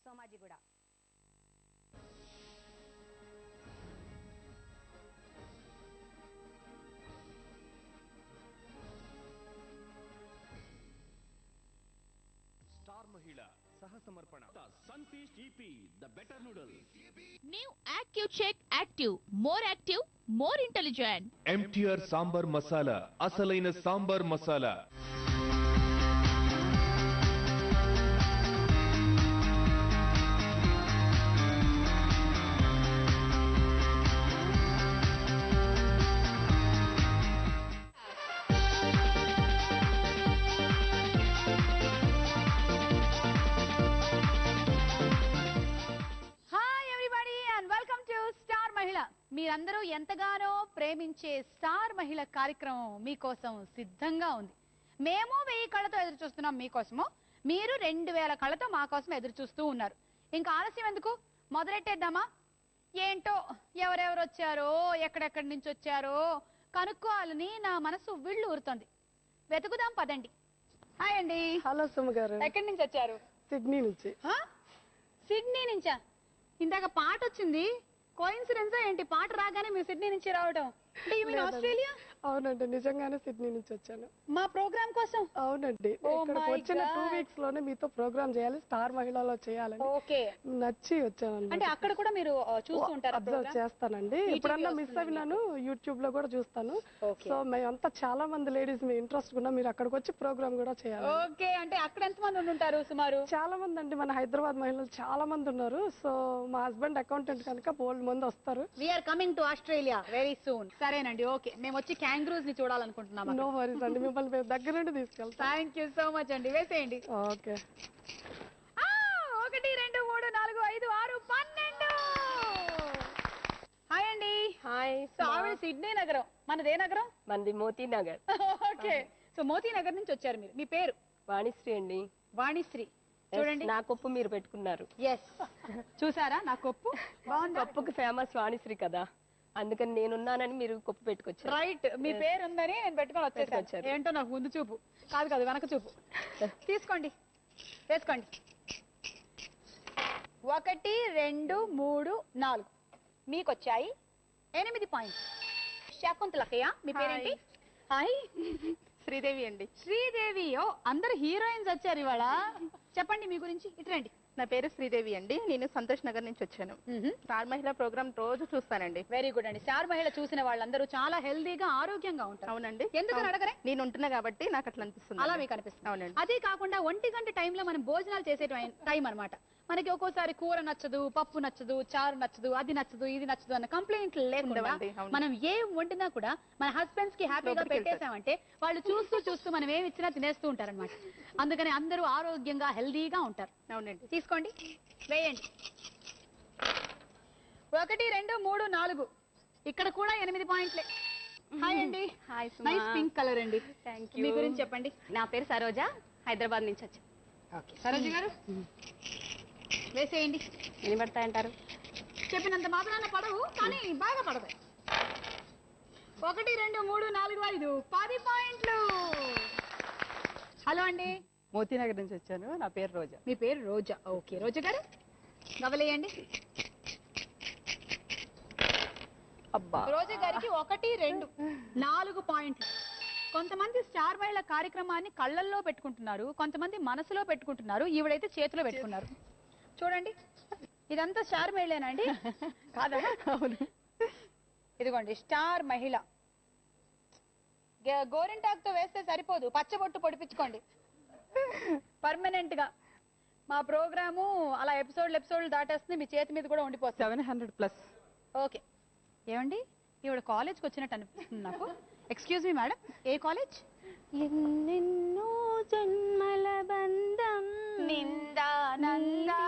Somajiguda. Star మహిళ సహసమర్పణ Sunfeast Yippee the better noodle. New active check active more intelligent. MTR sambar masala, అసలైన సాంబార్ మసాలా. మీరందరూ ఎంతగానో ప్రేమించే స్టార్ మహిళ కార్యక్రమం మీకోసం సిద్ధంగా ఉంది. మేము 1000 కళ్ళతో ఎదురు చూస్తున్నాం మీకోసము, మీరు 2000 కళ్ళతో మా కోసం ఎదురు చూస్తూ ఉన్నారు. ఇంకా ఆలస్యం ఎందుకు, మొదలెట్టేద్దామా? ఏంటో ఎవరెవరు వచ్చారో ఎక్కడెక్కడి నుంచి వచ్చారో కనుక్కోవాలని నా మనసు విళ్ళు ఊరుతోంది. వెతుకుదాం పదండి. హాయ్ అండి. హలో సుమ గారు. ఎక్కడి నుంచి వచ్చారు? సిడ్నీ నుంచి. సిడ్నీ నుంచా? ఇందాక పాట వచ్చింది, కోయిన్సిడెన్సా ఏంటి? పాట రాగానే మీరు సిడ్నీ నుంచి రావడం? ఆస్ట్రేలియా? అవునండి, నిజంగానే సిడ్నీ నుంచి వచ్చాను మా ప్రోగ్రామ్ కోసం. అవునండి, ఇక్కడికి వచ్చిన 2 వీక్స్ లోనే మీతో ప్రోగ్రామ్ చేయాలి, స్టార్ మహిళలో చేయాలని నచ్చి వచ్చాను. అంటే అక్కడ కూడా మీరు చూస్తూ ఉంటారా? అబ్జర్వ్ చేస్తానండి, ఎప్పుడన్నా మిస్ అయినాను యూట్యూబ్ లో కూడా చూస్తాను. సో మేమంతా చాలా మంది లేడీస్ మీ ఇంట్రెస్ట్ కూడా మీరు అక్కడికి వచ్చి ప్రోగ్రామ్ కూడా చేయాలి. ఓకే, అంటే అక్కడ ఎంత మంది ఉంటారు సుమారు? చాలా మంది అండి, మన హైదరాబాద్ మహిళలు చాలా మంది ఉన్నారు. సో మా హస్బెండ్ అకౌంటెంట్ కనుక బోల్డ్ మంది వస్తారు. We are coming to Australia very soon. సరేనండి, ఓకే, మేము వచ్చి క్యాంగ్రూస్ ని చూడాలనుకుంటున్నాం. నో వరీస్ అండి, మిమ్మల్ని మేము దగ్గర నుండి తీసుకెళ్తాం. థ్యాంక్ యూ సో మచ్ అండి. వేసేయండి. ఓకే. 1 2 3 4 5 6 12. హాయ్ అండి. హాయ్. సో ఆవిడ సిడ్నీ నగరం, మనదే నగరం? మనది మోతీ నగర్. ఓకే, సో మోతీ నగర్ నుంచి వచ్చారు మీరు. మీ పేరు? వాణిశ్రీ అండి. వాణిశ్రీ. చూడండి, నా కొప్పు మీరు పెట్టుకున్నారు. ఎస్, చూసారా నా కొప్పు? కొప్పుకు ఫేమస్ వాణిశ్రీ కదా, అందుకని నేనున్నానని మీరు కొప్పు పెట్టుకొచ్చారు. రైట్, మీ పేరు ఉందని నేను పెట్టుకొని వచ్చేసాను. ఏంటో నాకు ముందు చూపు కాదు వెనక చూపు. తీసుకోండి, వేసుకోండి. 1 2 3 4 మీకు వచ్చాయి 8 పాయింట్స్. శకుంతలకయ్య, మీ పేరేంటి? హాయ్. శ్రీదేవి అండి. శ్రీదేవి. ఓ, అందరు హీరోయిన్స్ వచ్చారు ఇవాళ. చెప్పండి మీ గురించి. ఇట్రండి. నా పేరు శ్రీదేవి అండి, నేను సంతోష్ నగర్ నుంచి వచ్చాను. స్టార్ మహిళ ప్రోగ్రామ్ రోజు చూస్తానండి. వెరీ గుడ్ అండి. స్టార్ మహిళ చూసిన వాళ్ళందరూ చాలా హెల్దీగా ఆరోగ్యంగా ఉంటారు. అవునండి. ఎందుకని అడగరే? నేను ఉంటున్నా కాబట్టి నాకు అట్లా అనిపిస్తుంది. అలా మీకు అనిపిస్తుంది? అవునండి. అదే కాకుండా 1 గంట టైంలో మనం భోజనాలు చేసే టైం అనమాట. మనకి ఒక్కోసారి కూర నచ్చదు, పప్పు నచ్చదు, చారు నచ్చదు, అది నచ్చదు, ఇది నచ్చదు అన్న కంప్లైంట్లు లేకుండా మనం ఏం వండినా కూడా మన హస్బెండ్స్ కి హ్యాపీగా పెట్టేసామంటే వాళ్ళు చూస్తూ మనం ఏమి ఇచ్చినా తినేస్తూ ఉంటారనమాట. అందుకని అందరూ ఆరోగ్యంగా హెల్దీగా ఉంటారు. అవునండి. తీసుకోండి, వేయండి. 1 2 3 4 ఇక్కడ కూడా 8 పాయింట్లే. హాయ్ అండి. హాయ్. నైస్ పింక్ కలర్ అండి. Thank you. మీ గురించి చెప్పండి. నా పేరు సరోజ, హైదరాబాద్ నుంచి వచ్చాను. ఓకే, సరోజ గారు వేసేయండి. ఎన్ని పడతాయంటారు? చెప్పినంత మాత్రాన పడవు, కానీ బాగా పడతాయి. 1 2 3 4 5 10 పాయింట్లు. హలో అండి. మోతీనగర్ నుంచి వచ్చాను, నా పేరు రోజా. మీ పేరు రోజా. ఓకే, రోజా గారు గవలేయండి. అబ్బా. రోజా గారికి 1 2 4 పాయింట్లు. కొంతమంది స్టార్ మహిళ కార్యక్రమాన్ని కళ్ళల్లో పెట్టుకుంటున్నారు, కొంతమంది మనసులో పెట్టుకుంటున్నారు, ఈవిడైతే చేతిలో పెట్టుకున్నారు. చూడండి, ఇదంతా స్టార్ మహిళేనండి కాదా? అవును. ఇదిగోండి స్టార్ మహిళ. గోరింటాకుతో వేస్తే సరిపోదు, పచ్చబొట్టు పొడిపించుకోండి పర్మనెంట్ గా. మా ప్రోగ్రాము అలా ఎపిసోడ్లు దాటేస్తుంది, మీ చేతి మీద కూడా ఉండిపోతుంది. 700+. ఓకే. ఏమండి, ఈవిడ కాలేజ్కి వచ్చినట్టు అనిపిస్తుంది నాకు. ఎక్స్క్యూజ్ మీ మేడం, ఏ కాలేజ్? ఎన్నెన్నో జన్మల బంధం నిందానందా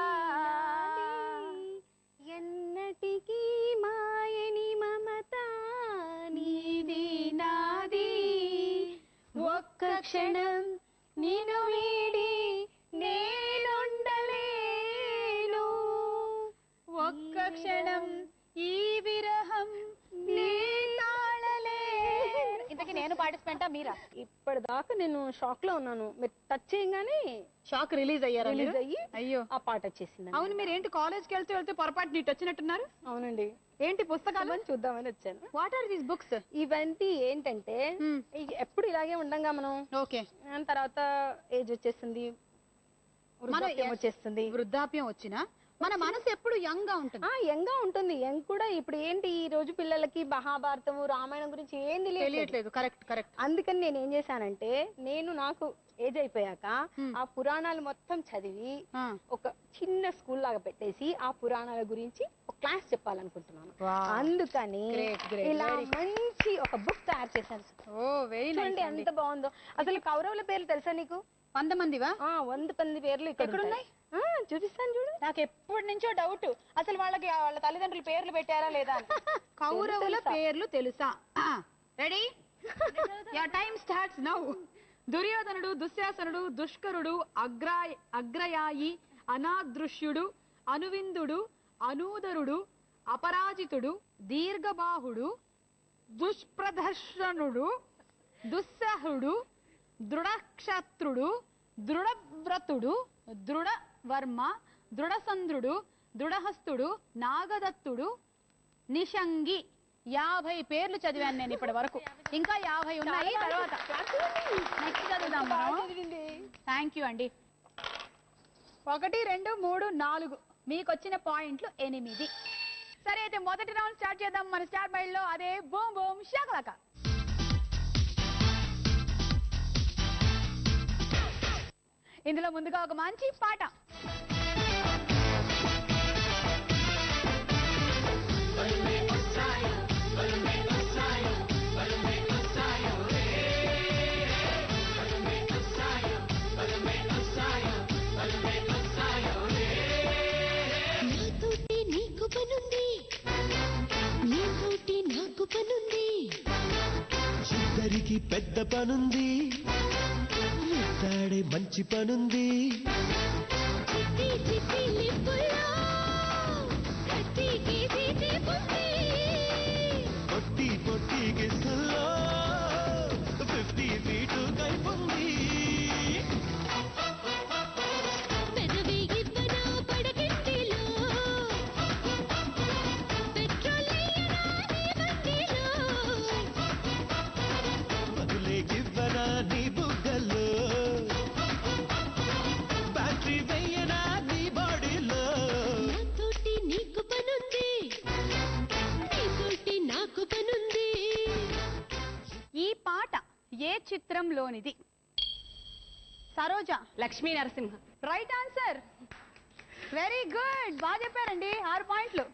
ఎన్నటికీ మాయని మమత నీది నాది ఒక్క క్షణం నిన్ను వీడి నేనుండలేను, ఒక్క క్షణం ఈ విరహం నీ తాళలే. ఇంతకీ నేను పార్టిసిపెంటా మీరా? ఇప్పటిదాకా నేను షాక్ లో ఉన్నాను. మీరు టచ్ చేయగానే షాక్ రిలీజ్ అయ్యారా? రిలీజ్ అయ్యి అయ్యో ఆ పాట వచ్చేసింది. అవును, మీరు ఏంటి కాలేజ్కి వెళ్తూ వెళ్తూ పొరపాటు నీట్ వచ్చినట్టున్నారు? అవునండి, ఏంటి పుస్తకాలు చూద్దామని వచ్చాను. What are these books? ఇవన్నీ ఏంటంటే ఎప్పుడు ఇలాగే ఉండంగా మనం. ఓకే, తర్వాత ఏజ్ వచ్చేస్తుంది, వృద్ధాప్యం వచ్చేస్తుంది. వృద్ధాప్యం వచ్చినా మన మనసు ఎప్పుడు యంగ్ గా ఉంటుంది. యంగ్ గా ఉంటుంది. యంగ్ కూడా ఇప్పుడు ఏంటి ఈ రోజు పిల్లలకి మహాభారతము రామాయణం గురించి ఏం తెలియట్లేదు. Correct correct. అందుకని నేను ఏం చేశానంటే, నాకు ఏజ్ అయిపోయాక ఆ పురాణాలు మొత్తం చదివి ఒక చిన్న స్కూల్ లాగా పెట్టేసి ఆ పురాణాల గురించి ఒక క్లాస్ చెప్పాలనుకుంటున్నాను. అందుకని ఇలా మంచి ఒక బుక్ తయారు చేశాను. ఓ వెరీ నైస్. ఎంత బాగుందో. అసలు కౌరవుల పేర్లు తెలుసా నీకు? 100 మందివా? 100 పేర్లు ఇక్కడ ఉన్నాయి. చూపిస్తాను చూడు. నాకు ఎప్పటి నుంచో డౌట్, అసలు వాళ్ళ తల్లిదండ్రుల పేర్లు పెట్టారా లేదా అని. కౌరవుల పేర్లు తెలుసా? Ready? Yeah time starts now. దుర్యోధనుడు, దుశ్శాసనుడు, దుష్కరుడు, అగ్రయాయి, అనాదృశ్యుడు, అనువిందుడు, అనూదరుడు, అపరాజితుడు, దీర్ఘబాహుడు, దుష్ప్రదర్శనుడు, దుస్సహుడు, దృఢక్షత్రుడు, దృఢవ్రతుడు, దృఢవర్మ, దృఢసంధ్రుడు, దృఢహస్తుడు, నాగదత్తుడు, నిషంగి. 50 పేర్లు చదివాను నేను ఇప్పటి వరకు. ఇంకా 50 ఉన్నాయి. తర్వాత నెక్స్ట్ చదువుదాం మనం. థ్యాంక్ యూ అండి. 1 2 3 4 మీకు వచ్చిన పాయింట్లు 8. సరే అయితే మొదటి రౌండ్ స్టార్ట్ చేద్దాం మన స్టార్ మైల్ లో. అదే బూమ్ బూమ్ షాకలాక. ఇందులో ముందుగా ఒక మంచి పాట. ఇద్దరికి పెద్ద పనుంది, ముద్దాడే మంచి పనుంది. పొట్టి పొట్టి గిస్సుల్లో 50 ఫీటు కైపుంది. నీ బుగ్గల్లో బ్యాటరీ వెయ్యనా నీ బాడీలో. నాతోటి నీకు పనుంది, నీతోటి నాకు పనుంది. ఈ పాట ఏ చిత్రంలోనిది? Saroja. Lakshmi Narasimha. Right answer. Very good, బాగా చెప్పారండి. 6 పాయింట్లు.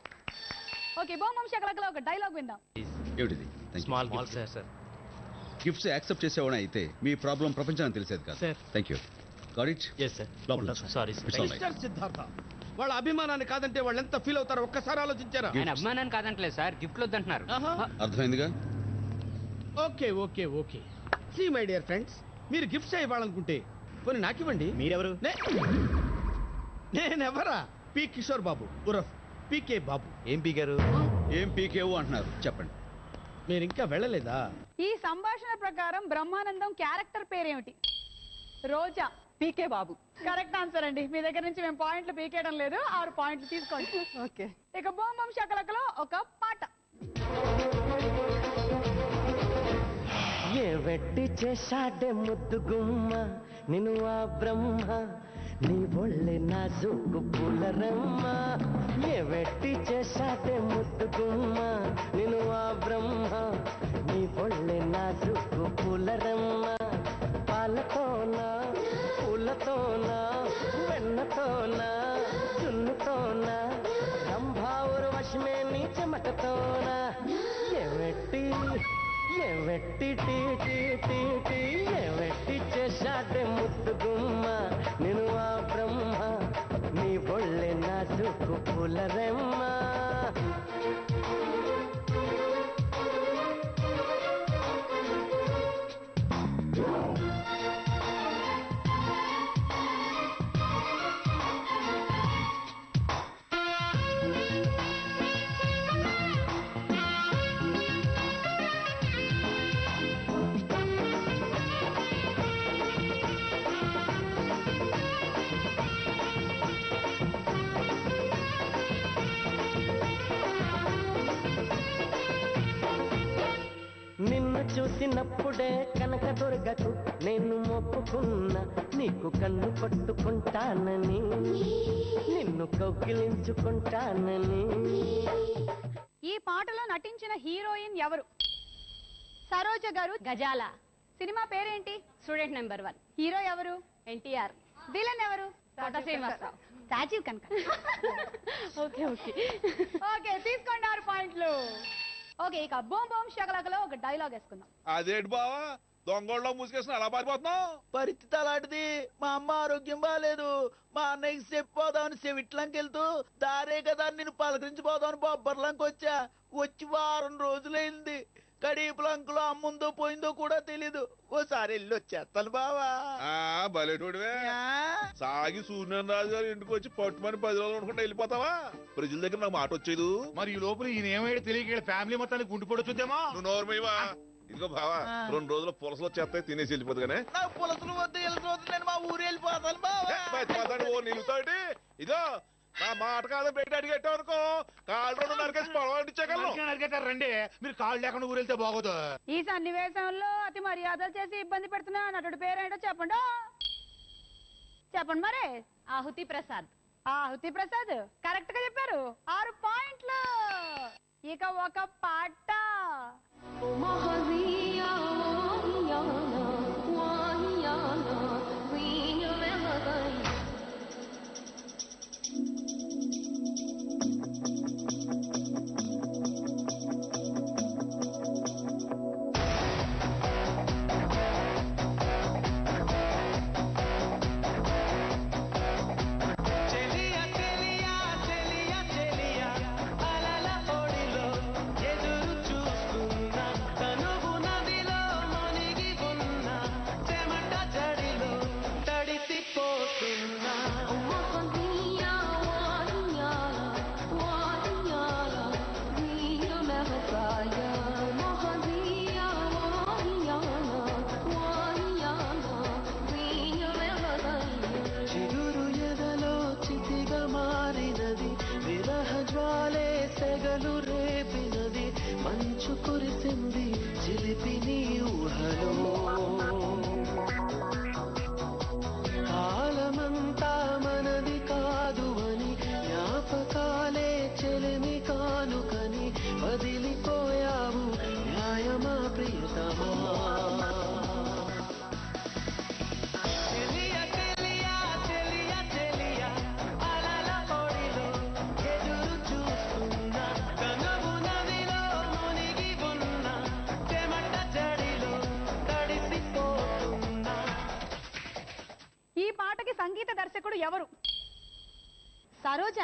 ఓకే, బొమ్మ శకలకలో ఒక డైలాగ్ విందాం. ఏమిటిది? Small sir. గిఫ్ట్స్ యాక్సెప్ట్ చేసేవాడు అయితే మీ ప్రాబ్లం ప్రపంచానికి తెలిసేది కాదు. Thank you. Got it? Yes sir. Sorry mister Siddhartha, వాళ్ళ అభిమానాన్ని కాదంటే వాళ్ళు ఎంత ఫీల్ అవుతారో ఒక్కసారి ఆలోచించారా? ఆయన అభిమానాన్ని కాదంటలేదు సార్, గిఫ్ట్లు వద్దంటున్నారు. అర్థమైందిగా? Okay okay okay. See my dear friends, మీరు గిఫ్ట్స్ ఇవ్వాలనుకుంటే కొన్ని నాకివ్వండి. మీరెవరు? నేనెవరా? పి కిషోర్ బాబు ఉరఫ్ పీకే బాబు. ఏం పీకారు? ఏం పీకేవు అంటున్నారు, చెప్పండి. మీరు ఇంకా వెళ్ళలేదా? ఈ సంభాషణ ప్రకారం బ్రహ్మానందం క్యారెక్టర్ పేరేమిటి? రోజా. పీకే బాబు. కరెక్ట్ ఆన్సర్ అండి. మీ దగ్గర నుంచి మేము పాయింట్లు పీకేయడం లేదు. 6 పాయింట్లు తీసుకోండి. ఓకే. ఇక బొమ్మ శకలకలో ఒక పాట. ఏ వెట్టి చేశాడే ముద్దు గుమ్మ నిన్ను ఆ బ్రహ్మ, నీ ఒళ్ళే నాజుకు పులరమ్మ. ఏ వెట్టి చేశాడే ముద్దు గుమ్మ నిన్ను ఆ బ్రహ్మ, నీ ఒళ్ళే నాజుకు పులరమ్మ. పాలతోనా పూలతోనా వెన్నతోనా చున్నుతోనా రంభావురు వశమే నీ చెమటతోనా. వెట్టి టీ టీ టీ టీ వెట్టి చేశాడే ముద్దు గుమ్మ నిన్ను ఆ బ్రహ్మ, నీ ఒళ్ళే నాజుకు పులరమ్మ. చూసినప్పుడే కనక దొరగకు నేను మొక్కుకున్నా నీకు కన్ను పట్టుకుంటానని నిన్ను కౌగిలించుకుంటానని. ఈ పాటలో నటించిన హీరోయిన్ ఎవరు? సరోజ గారు, గజాల. సినిమా పేరేంటి? Student number 1. హీరో ఎవరు? ఎన్టీఆర్. విలన్ ఎవరు? కోట శ్రీనివాసరావు. రాజీవ్ కనక. ఓకే ఓకే ఓకే, తీసుకోండి 6 పాయింట్లు. ఓకే, ఇక బూమ్ బూమ్ శకలకలో ఒక డైలాగ్ వేసుకుందాం. అదేంటి బావా దొంగోళ్ళలో మూసుకేసిన అలా పారిపోతున్నావు? పరిస్థితి అలాంటిది. మా అమ్మ ఆరోగ్యం బాగాలేదు. మా అన్నయ్యకి చెప్పిపోదామని చెవిట్లంకి వెళ్తూ దారే కదా నిన్ను పలకరించిపోదామని బొబ్బర్లంకి వచ్చా. వచ్చి వారం రోజులైంది. కడీపులంకలో అమ్ముందో పోయిందో కూడా తెలీదు. ఓసారి వెళ్ళి వచ్చేస్తాను బావా. బలేటోడివే. సాగి సూర్యనారాయణ రాజు గారు ఇంటికి వచ్చి పట్టుమని 10 రోజులు అనుకుంటా వెళ్ళిపోతావా? ప్రజల దగ్గర నాకు మాట వచ్చేది. మరి ఈ లోపల ఈయన ఏమైనా తెలియక ఫ్యామిలీ మొత్తానికి గుండు పొడొచ్చుద్దేమో. నువ్వు నోరుమయ్యవా. ఇదిగో బావా 2 రోజులు పులసలు వచ్చేస్తాయి తినేసి వెళ్ళిపోదు కానీ. నాకు పులసలు వద్దు వెళ్ళిపోతుంది. నేను మా ఊరు వెళ్ళిపోతాను బావా. ఓ నిలుతాడు. ఇదో నా మాట కాదు బయట అడిగేటావు అనుకో కాళ్ళు 2 నరికేసి నరికేటారు రండి. మీరు కాళ్ళు లేకుండా ఊరు వెళ్తే బాగోదు. ఈ సన్నివేశంలో అతి మర్యాదలు చేసి ఇబ్బంది పెడుతున్నా నటుడి పేరేంటో చెప్పండి. చెప్పండి మరి. ఆహుతి ప్రసాద్. ఆహుతి ప్రసాద్ కరెక్ట్ గా చెప్పారు. 6 పాయింట్లు. ఇక ఒక పాట. సంగీత దర్శకుడు ఎవరు? Saroja,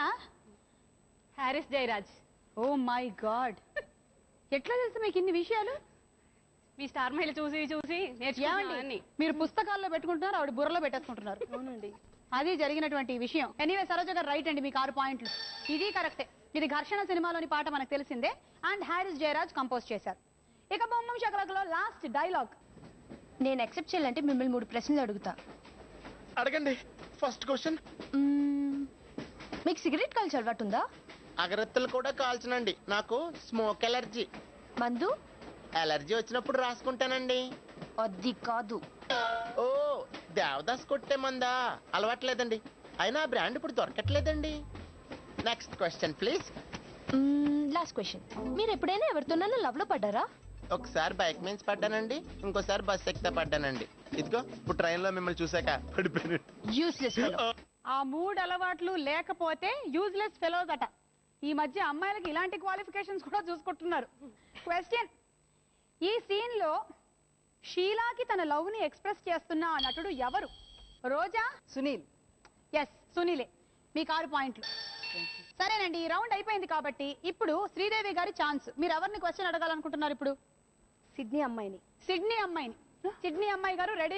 Harris Jayaraj. Oh my god, ఎట్లా తెలుసు మీకు ఇన్ని విషయాలు? మీ స్టార్ మహిళ చూసి చూసి నేర్చుకోండి. మీరు పుస్తకాల్లో పెట్టుకుంటున్నారు, ఆవిడ బుర్రలో పెట్టేసుకుంటున్నారు. అవునండి, అది జరిగినటువంటి విషయం. ఎనీవే సరోజ గారు రైట్ అండి, మీకు 6 పాయింట్లు. ఇది కరెక్టే. ఇది ఘర్షణ సినిమాలోని పాట మనకు తెలిసిందే. అండ్ హారిస్ జయరాజ్ కంపోజ్ చేశారు. ఇక బొమ్మం శకలకలో లాస్ట్ డైలాగ్. నేను యాక్సెప్ట్ చేయాలంటే మిమ్మల్ని 3 ప్రశ్నలు అడుగుతా. అడగండి. ఫస్ట్ క్వశ్చన్, మీకు సిగరెట్ కాల్చే అలవాటు ఉందా? అగరత్తులు కూడా కాల్చనండి, నాకు స్మోక్ ఎలర్జీ. మందు ఎలర్జీ వచ్చినప్పుడు రాసుకుంటానండి. అది కాదు. ఓ, దేవదాస్ కొట్టే మందా? అలవాట్లేదండి, అయినా ఆ బ్రాండ్ ఇప్పుడు దొరకట్లేదండి. Next question please. Last question, మీరు ఎప్పుడైనా ఎవరితోనైనా లవ్ లో పడ్డారా? ఒకసారి బైక్ మీద పడ్డానండి, ఇంకోసారి బస్ ఎక్కితే పడ్డానండి. ఇదిగో ఇప్పుడు ట్రైన్ లో మిమ్మల్ని చూసాక పడిపోయాను. Useless fellow. ఆ 3 అలవాట్లు లేకపోతే యూజ్లెస్ ఫెలోస్ అట. ఈ మధ్య అమ్మాయిలకి ఇలాంటి క్వాలిఫికేషన్స్ కూడా చూసుకుంటున్నారు. క్వశ్చన్, ఈ సీన్ లో షీలాకి తన లవ్ ని ఎక్స్ప్రెస్ చేస్తున్న ఆ నటుడు ఎవరు? రోజా, సునీల్? ఎస్, సునీలే. మీకు 6 పాయింట్లు. సరేనండి, ఈ రౌండ్ అయిపోయింది కాబట్టి ఇప్పుడు శ్రీదేవి గారి ఛాన్స్. మీరు ఎవరిని క్వశ్చన్ అడగాలనుకుంటున్నారు ఇప్పుడు? సిడ్నీ అమ్మాయిని. సిడ్నీ అమ్మాయిని. సిడ్నీ అమ్మాయి గారు రెడీ